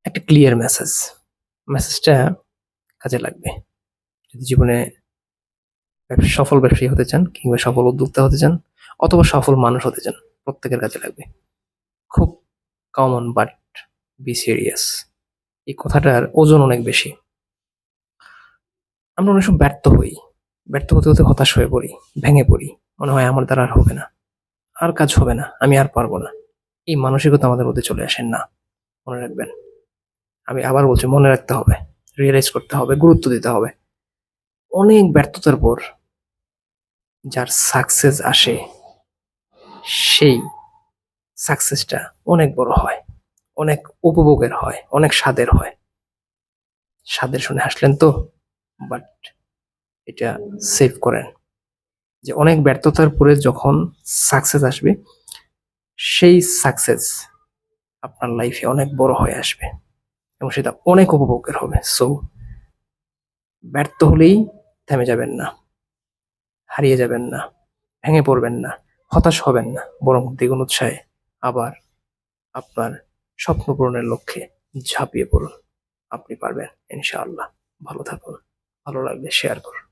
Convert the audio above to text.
একটা clear message. মেসেজটা কাজে লাগবে। যদি জীবনে সফল ব্যবসায়ী হতে চান কিংবা সফল উদ্যোক্তা হতে চান অথবা সফল মানুষ হতে চান, প্রত্যেকের কাজে লাগবে। খুব কমন বাট বি সিরিয়াস। এই কথাটার ওজন অনেক বেশি। আমরা অনেক সময় ব্যর্থ হই। ব্যর্থ হতে, হতে হতাশ হয়ে পড়ি, ভেঙে পড়ি। মনে হয় আমার দ্বারা আর হবে না। আর কাজ হবে না। আমি আর পারব না। এই মানসিকতা আমাদের মধ্যে চলে আসে না। মনে রাখবেন। আমি আবার বলছি মনে রাখতে হবে। রিয়ালাইজ করতে হবে, গুরুত্ব দিতে হবে। অনেক ব্যর্থতার পর যার সাকসেস আসে সেই সাকসেসটা অনেক বড় হয়, অনেক উপভোগের হয়, অনেক স্বাদের হয়। স্বাদের শুনে হাসলেন তো? বাট এটা সেভ করেন যে অনেক ব্যর্থতার পরে যখন সাকসেস আসবে সেই সাকসেস আপনার লাইফে অনেক বড় হয়ে আসবে এবং সেটা অনেক উপভোগের হবে। সো ব্যর্থ হলেই থেমে যাবেন না, হারিয়ে যাবেন না, ভেঙে পড়বেন না, হতাশ হবেন না, বরং দ্বিগুণ উৎসাহে আবার আপনার স্বপ্ন পূরণের লক্ষ্যে ঝাঁপিয়ে পড়ুন। আপনি পারবেন ইনশাআল্লাহ। ভালো থাকুন। ভালো লাগলে শেয়ার করুন।